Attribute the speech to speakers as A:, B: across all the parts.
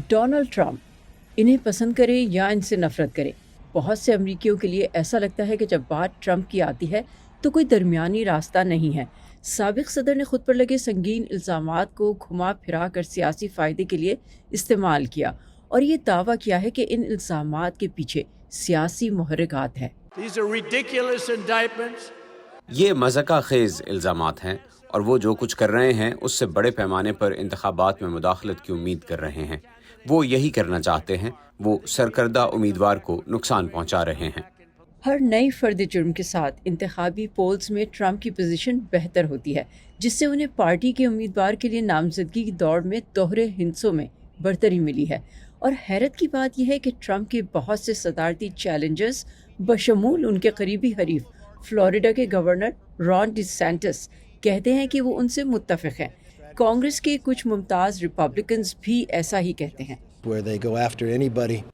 A: Donald Trump, انہیں پسند کریں یا ان سے نفرت کریں، بہت سے امریکیوں کے لیے ایسا لگتا ہے کہ جب بات ٹرمپ کی آتی ہے تو کوئی درمیانی راستہ نہیں ہے۔ سابق صدر نے خود پر لگے سنگین الزامات کو گھما پھرا کر سیاسی فائدے کے لیے استعمال کیا اور یہ دعویٰ کیا ہے کہ ان الزامات کے پیچھے سیاسی محرکات ہیں۔
B: یہ مذاقہ خیز الزامات ہیں اور وہ جو کچھ کر رہے ہیں اس سے بڑے پیمانے پر انتخابات میں مداخلت کی امید کر رہے ہیں۔ وہ یہی کرنا چاہتے ہیں، وہ سرکردہ امیدوار کو نقصان پہنچا رہے ہیں۔
A: ہر نئی فرد جرم کے ساتھ انتخابی پولز میں ٹرمپ کی پوزیشن بہتر ہوتی ہے، جس سے انہیں پارٹی کے امیدوار کے لیے نامزدگی کی دوڑ میں دوہرے ہندسوں میں برتری ملی ہے۔ اور حیرت کی بات یہ ہے کہ ٹرمپ کے بہت سے صدارتی چیلنجرز بشمول ان کے قریبی حریف فلوریڈا کے گورنر ران ڈی سینٹس کہتے ہیں کہ وہ ان سے متفق ہیں۔ کانگریس کے کچھ ممتاز ریپبلکنز بھی ایسا ہی کہتے ہیں۔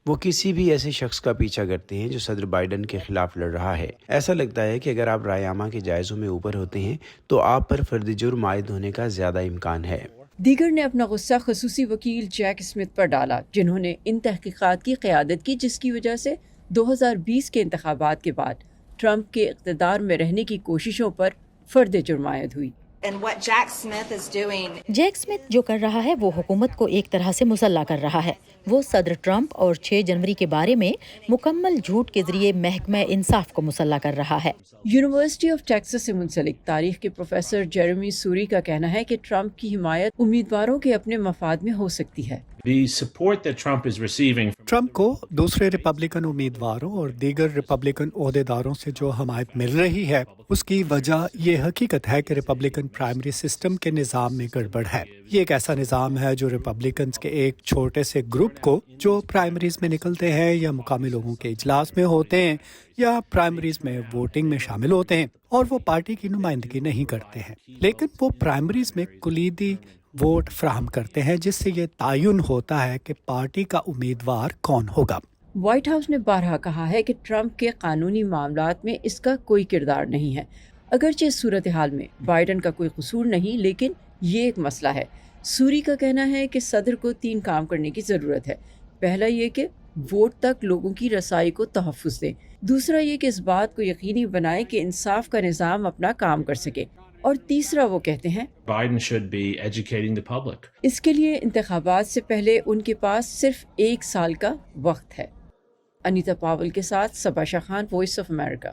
C: وہ کسی بھی ایسے شخص کا پیچھا کرتے ہیں جو صدر بائیڈن کے خلاف لڑ رہا ہے۔ ایسا لگتا ہے کہ اگر آپ رائے عامہ کے جائزوں میں اوپر ہوتے ہیں تو آپ پر فرد جرم عائد ہونے کا زیادہ امکان ہے۔
A: دیگر نے اپنا غصہ خصوصی وکیل جیک اسمتھ پر ڈالا، جنہوں نے ان تحقیقات کی قیادت کی جس کی وجہ سے 2020 کے انتخابات کے بعد ٹرمپ کے اقتدار میں رہنے کی کوششوں پر فرد جرم عائد ہوئی۔
D: جیک اسمتھ جو کر رہا ہے وہ حکومت کو ایک طرح سے مسلح کر رہا ہے۔ وہ صدر ٹرمپ اور 6 جنوری کے بارے میں مکمل جھوٹ کے ذریعے محکمہ انصاف کو مسلح کر رہا ہے۔
A: یونیورسٹی آف ٹیکساس سے منسلک تاریخ کے پروفیسر جیریمی سوری کا کہنا ہے کہ ٹرمپ کی حمایت امیدواروں کے اپنے مفاد میں ہو سکتی ہے۔
E: ٹرمپ کو دوسرے ریپبلکن امیدواروں اور دیگر ریپبلکن عہدیداروں سے جو حمایت مل رہی ہے اس کی وجہ یہ حقیقت ہے کہ ریپبلکن پرائمری سسٹم کے نظام میں گڑبڑ ہے۔ یہ ایک ایسا نظام ہے جو ریپبلکنز کے ایک چھوٹے سے گروپ کو جو پرائمریز میں نکلتے ہیں یا مقامی لوگوں کے اجلاس میں ہوتے ہیں یا پرائمریز میں ووٹنگ میں شامل ہوتے ہیں اور وہ پارٹی کی نمائندگی نہیں کرتے ہیں، لیکن وہ پرائمریز میں کلیدی ووٹ فراہم کرتے ہیں جس سے یہ تعین ہوتا ہے کہ پارٹی کا امیدوار کون ہوگا۔
A: وائٹ ہاؤس نے بارہا کہا ہے کہ ٹرمپ کے قانونی معاملات میں اس کا کوئی کردار نہیں ہے۔ اگرچہ اس صورتحال میں بائیڈن کا کوئی قصور نہیں، لیکن یہ ایک مسئلہ ہے۔ سوری کا کہنا ہے کہ صدر کو 3 کام کرنے کی ضرورت ہے۔ پہلا یہ کہ ووٹ تک لوگوں کی رسائی کو تحفظ دیں، دوسرا یہ کہ اس بات کو یقینی بنائے کہ انصاف کا نظام اپنا کام کر سکے، اور تیسرا وہ کہتے ہیں
F: Biden should be educating the public.
A: اس کے لیے انتخابات سے پہلے ان کے پاس صرف 1 سال کا وقت ہے۔ انیتا پاول کے ساتھ صبا شاہ خان، وائس آف امریکہ۔